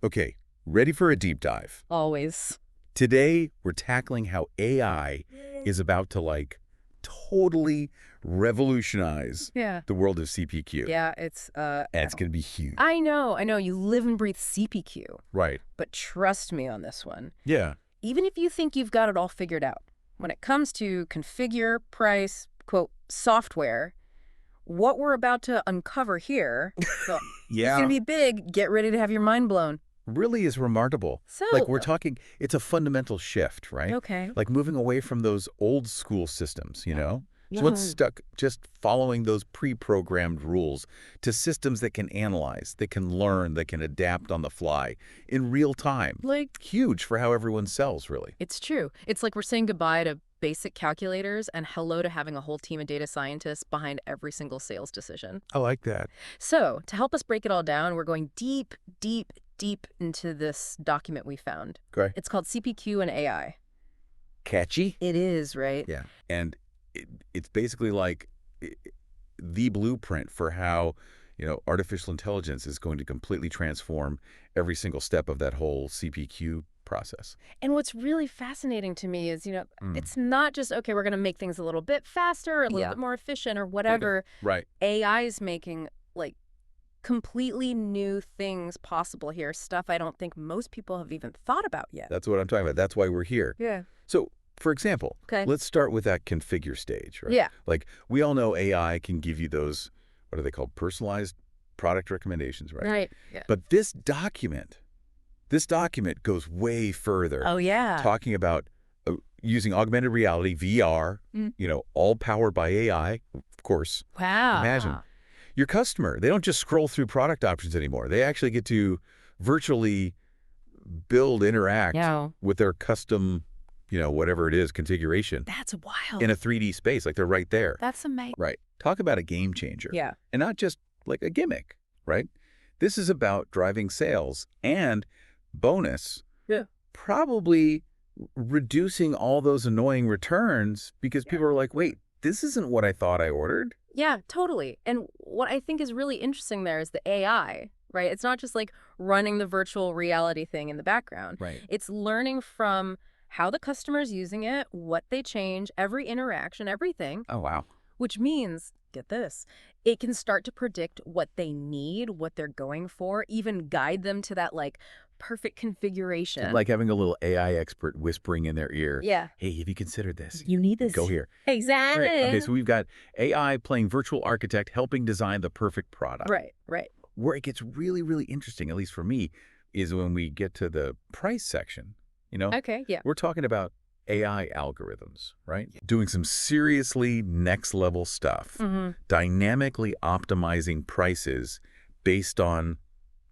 Okay, ready for a deep dive. Always. Today, we're tackling how AI is about to, totally revolutionize Yeah. the world of CPQ. Yeah, it's, And it's going to be huge. I know. You live and breathe CPQ. Right. But trust me on this one. Yeah. Even if you think you've got it all figured out, when it comes to configure, price, quote, software, what we're about to uncover here, well, it's going to be big. Get ready to have your mind blown. Really is remarkable. So, We're talking, it's a fundamental shift, right? okay. Like moving away from those old school systems, you know? Yeah. So what's stuck just following those pre-programmed rules to systems that can analyze, that can learn, that can adapt on the fly in real time. Huge for how everyone sells, really. It's true. It's like we're saying goodbye to basic calculators and hello to having a whole team of data scientists behind every single sales decision. I like that. So, to help us break it all down, we're going deep, deep, deep into this document we found. Okay. It's called Cpq and AI. Catchy? It is, right? Yeah. And it's basically the blueprint for how, artificial intelligence is going to completely transform every single step of that whole CPQ process. And what's really fascinating to me is, it's not just, okay, we're going to make things a little bit faster, a little bit more efficient or whatever. Right. AI is making, completely new things possible here, stuff I don't think most people have even thought about yet. That's what I'm talking about. That's why we're here. Yeah. So, for example, let's start with that configure stage, right? Yeah. We all know AI can give you those, what are they called? Personalized product recommendations, right? Right. Yeah. But this document goes way further. Oh, yeah. Talking about using augmented reality, VR, all powered by AI, of course. Wow. Imagine. Your customer, they don't just scroll through product options anymore. They actually get to virtually interact with their custom, whatever it is, configuration. That's wild. In a 3D space, they're right there. That's amazing. Right. Talk about a game changer. Yeah. And not just a gimmick, right? This is about driving sales and bonus. Yeah. Probably reducing all those annoying returns because people are like, wait, this isn't what I thought I ordered. Yeah, totally. And what I think is really interesting there is the AI, right? It's not just running the virtual reality thing in the background. Right. It's learning from how the customer's using it, what they change, every interaction, everything. Oh, wow. Which means, get this, it can start to predict what they need, what they're going for, even guide them to that perfect configuration. Like having a little AI expert whispering in their ear. Yeah. Hey, have you considered this? You need this. Go here. Exactly. Right. Okay, so we've got AI playing virtual architect, helping design the perfect product. Right, right. Where it gets really, really interesting, at least for me, is when we get to the price section. Okay, yeah. We're talking about AI algorithms, right? Doing some seriously next-level stuff. Dynamically optimizing prices based on,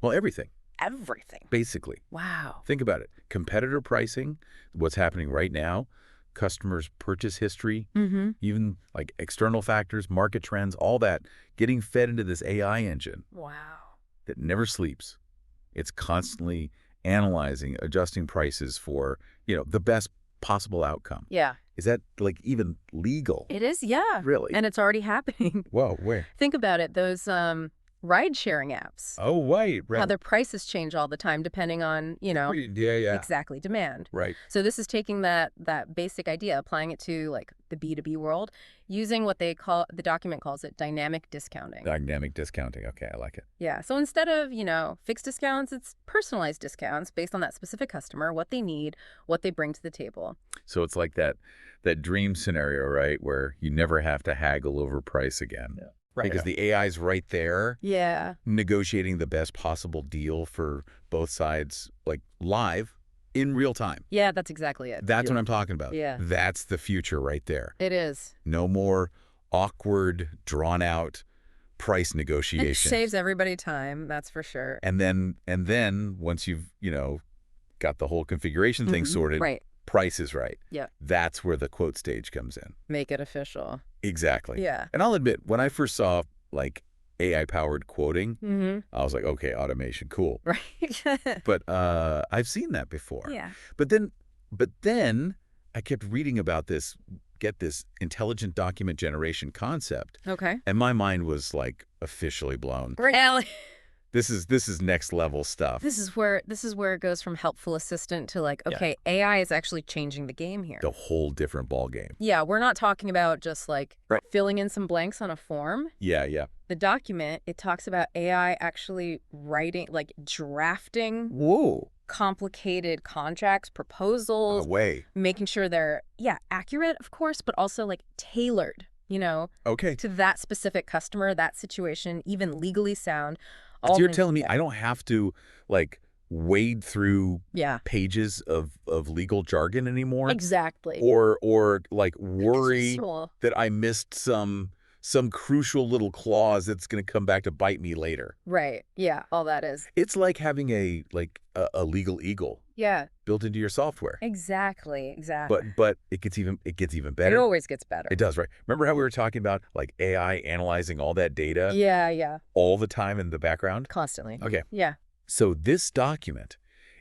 everything. Everything. Basically. Wow. Think about it. Competitor pricing, what's happening right now, customers' purchase history, even external factors, market trends, all that getting fed into this AI engine. Wow. That never sleeps. It's constantly analyzing, adjusting prices for, the best possible outcome. Yeah. Is that even legal? It is, yeah. Really? And it's already happening. Whoa, where? Think about it. Those ride-sharing apps. Oh, right. How their prices change all the time depending on, Yeah. exactly, demand. Right. So this is taking that basic idea, applying it to the B2B world, using what the document calls it dynamic discounting. Dynamic discounting. Okay, I like it. Yeah. So instead of, fixed discounts, it's personalized discounts based on that specific customer, what they need, what they bring to the table. So it's like that dream scenario, right, where you never have to haggle over price again. Yeah. Right. Because the AI's right there. Yeah. Negotiating the best possible deal for both sides, live in real time. Yeah, that's exactly it. That's what I'm talking about. Yeah. That's the future right there. It is. No more awkward, drawn out price negotiations. It saves everybody time, that's for sure. And then once you've, got the whole configuration thing sorted, right. Price is right. Yeah. That's where the quote stage comes in. Make it official. Exactly. Yeah. And I'll admit, when I first saw AI-powered quoting, I was like, okay, automation, cool. Right. But I've seen that before. Yeah. But then I kept reading about this intelligent document generation concept. Okay. And my mind was officially blown. Really? This is next level stuff. This is where it goes from helpful assistant to like, okay, AI is actually changing the game here. The whole different ball game. Yeah, we're not talking about just like filling in some blanks on a form. Yeah, yeah. The document, it talks about AI actually writing, like drafting complicated contracts, proposals, making sure they're, accurate, of course, but also like tailored, to that specific customer, that situation, even legally sound. So you're telling me I don't have to like wade through pages of legal jargon anymore? Exactly. Or like worry that I missed some crucial little clause that's going to come back to bite me later. Right. Yeah, all that is. It's like having a legal eagle. Yeah. Built into your software. Exactly. But it gets even better. It always gets better. It does, right? Remember how we were talking about like AI analyzing all that data? Yeah. All the time in the background? Constantly. Okay. Yeah. So this document,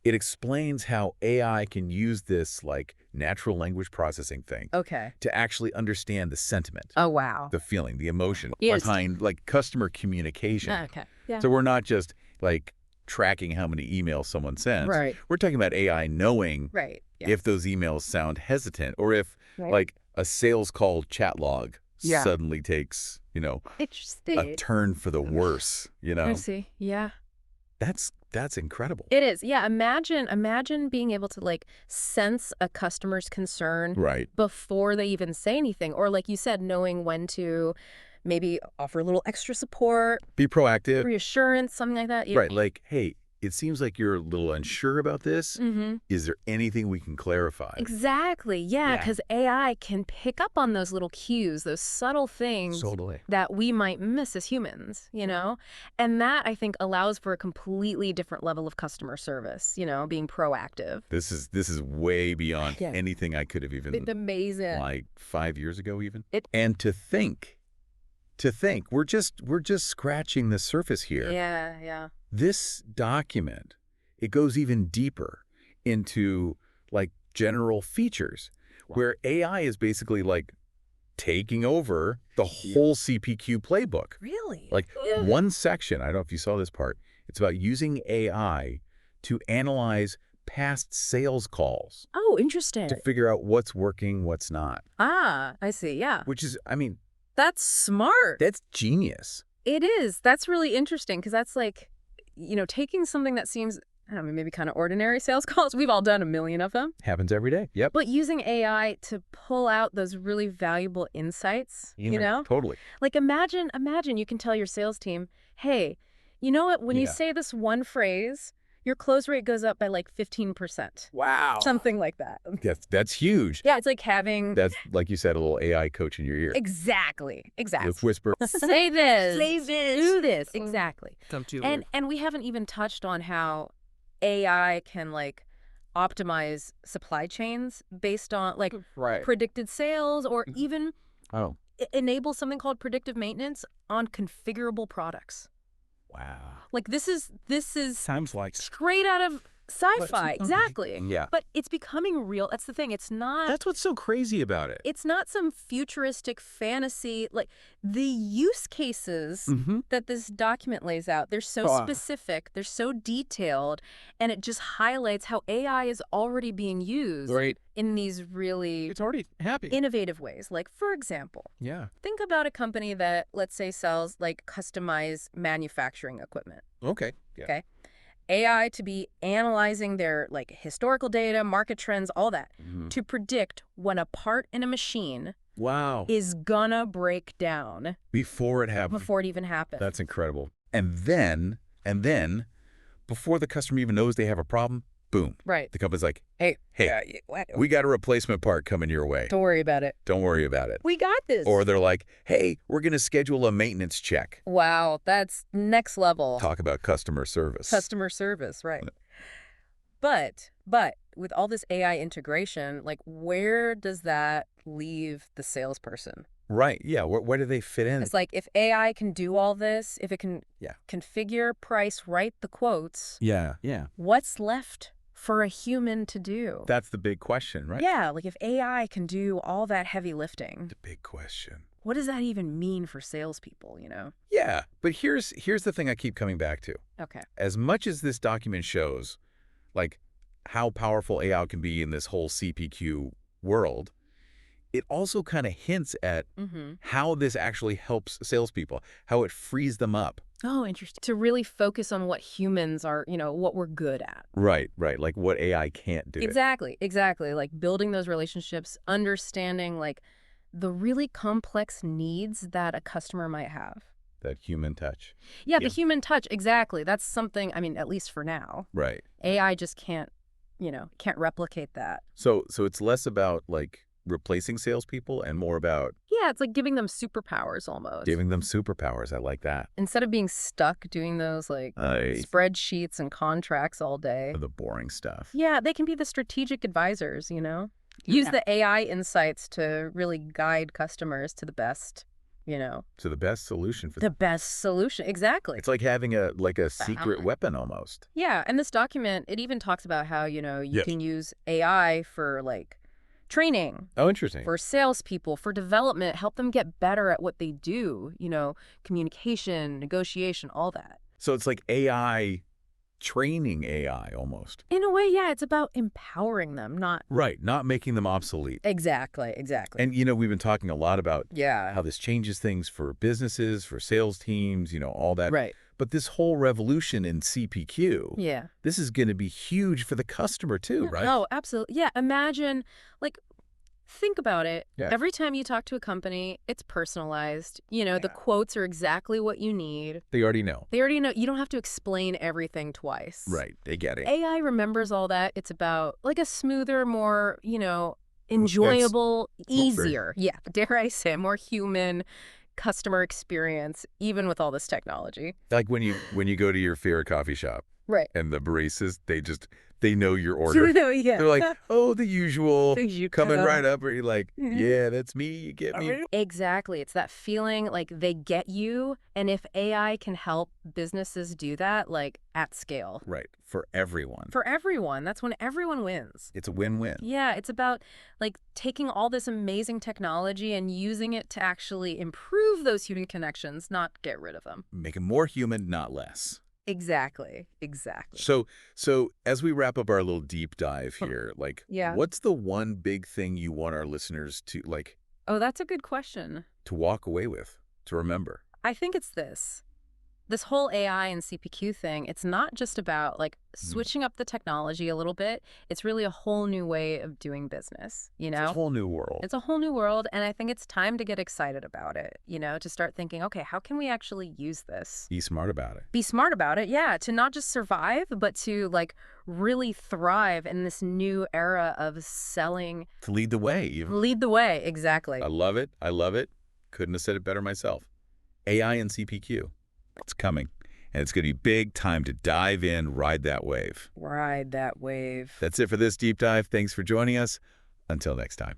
it explains how AI can use this like natural language processing thing to actually understand the sentiment. Oh, wow. The feeling, the emotion behind like customer communication. Okay. Yeah. So we're not just like tracking how many emails someone sends. Right. We're talking about AI knowing if those emails sound hesitant or if like a sales call chat log suddenly takes, a turn for the worse, I see. Yeah. That's incredible. It is. Yeah. Imagine being able to like sense a customer's concern before they even say anything. Or like you said, knowing when to maybe offer a little extra support. Be proactive. Reassurance, something like that. Right. Like, hey, it seems like you're a little unsure about this. Is there anything we can clarify? Exactly. Yeah, because AI can pick up on those little cues, those subtle things that we might miss as humans, And that, I think, allows for a completely different level of customer service, being proactive. This is way beyond anything I could have even... It's amazing. Like 5 years ago even. And to think, we're just scratching the surface here. Yeah. This document, it goes even deeper into like general features where AI is basically like taking over the whole CPQ playbook. Really? Like one section, I don't know if you saw this part, it's about using AI to analyze past sales calls. Oh, interesting. To figure out what's working, what's not. Ah, I see. Yeah. Which is, that's smart. That's genius. It is. That's really interesting because that's like, taking something that seems, I don't know, maybe kind of ordinary sales calls. We've all done a million of them. Happens every day. Yep. But using AI to pull out those really valuable insights, Totally. Like imagine you can tell your sales team, hey, you know what? When you say this one phrase, your close rate goes up by like 15%. Wow. Something like that. That's huge. Yeah, it's like having... That's, like you said, a little AI coach in your ear. Exactly. Let's whisper. Say this. Say this. Do this. Exactly. Come to and we haven't even touched on how AI can like optimize supply chains based on like predicted sales or even enable something called predictive maintenance on configurable products. Wow. Like this is sounds like straight out of sci-fi. Exactly. Yeah. But it's becoming real. That's the thing. It's not... That's what's so crazy about it. It's not some futuristic fantasy. Like the use cases that this document lays out, they're so specific, they're so detailed, and it just highlights how AI is already being used in these really it's already happy innovative ways. Like, for example, think about a company that, let's say, sells like customized manufacturing equipment. Okay. Okay. AI to be analyzing their like historical data, market trends, all that, to predict when a part in a machine is gonna break down before it happens. Before it even happens. That's incredible. And then before the customer even knows they have a problem, boom. Right. The company's like, hey, we got a replacement part coming your way. Don't worry about it. Don't worry about it. We got this. Or they're like, hey, we're going to schedule a maintenance check. Wow, that's next level. Talk about customer service. Customer service, right. But with all this AI integration, like where does that leave the salesperson? Right. Yeah. Where do they fit in? It's like if AI can do all this, if it can configure, price, write the quotes. Yeah. What's left for a human to do? That's the big question, right? Yeah. Like if AI can do all that heavy lifting. The big question. what does that even mean for salespeople, you know? Yeah, but here's the thing I keep coming back to. Okay. As much as this document shows, like, how powerful AI can be in this whole CPQ world, it also kind of hints at how this actually helps salespeople, how it frees them up. Oh, interesting. To really focus on what humans are, you know, what we're good at. Right, right. Like what AI can't do. Exactly, exactly. Like building those relationships, understanding like the really complex needs that a customer might have. That human touch. Yeah, the human touch, exactly. That's something, I mean, at least for now. Right. AI just can't, you know, can't replicate that. So it's less about like replacing salespeople and more about Yeah, it's like giving them superpowers almost. giving them superpowers. I like that. Instead of being stuck doing those like spreadsheets and contracts all day. The boring stuff. Yeah, they can be the strategic advisors, you know? Use the AI insights to really guide customers to the best, you know. To the best solution for the best solution. Exactly. It's like having a secret weapon almost. Yeah, and this document, it even talks about how, you know, you can use AI for like training. Oh, interesting. For salespeople, for development, help them get better at what they do, you know, communication, negotiation, all that. So it's like AI training AI almost. In a way, yeah, it's about empowering them, not... Right, not making them obsolete. Exactly, exactly. And, you know, we've been talking a lot about how this changes things for businesses, for sales teams, you know, all that. Right. But this whole revolution in CPQ, this is going to be huge for the customer too, right? Oh, absolutely. Yeah, imagine, like, think about it. Yeah. Every time you talk to a company, it's personalized. You know, the quotes are exactly what you need. They already know. They already know. You don't have to explain everything twice. Right, they get it. AI remembers all that. It's about, like, a smoother, more, you know, enjoyable, easier. Yeah, dare I say, more human customer experience, even with all this technology. Like when you go to your favorite coffee shop, right? And the baristas, they know your order. They're like, oh, the usual, coming right up, or you're like, yeah, that's me, you get me. Exactly. It's that feeling like they get you, and if AI can help businesses do that, like at scale. Right. For everyone. For everyone. That's when everyone wins. It's a win-win. Yeah, it's about like taking all this amazing technology and using it to actually improve those human connections, not get rid of them. Make it more human, not less. Exactly. Exactly. So as we wrap up our little deep dive here, like, what's the one big thing you want our listeners to, like... Oh, that's a good question. To walk away with, to remember? I think it's this. This whole AI and CPQ thing, it's not just about, like, switching up the technology a little bit. It's really a whole new way of doing business, you know? It's a whole new world. It's a whole new world, and I think it's time to get excited about it, you know, to start thinking, okay, how can we actually use this? Be smart about it. Be smart about it, yeah, to not just survive, but to, like, really thrive in this new era of selling. To lead the way. Even. Lead the way, exactly. I love it. I love it. Couldn't have said it better myself. AI and CPQ. It's coming, and it's going to be big. Time to dive in, ride that wave. Ride that wave. That's it for this deep dive. Thanks for joining us. Until next time.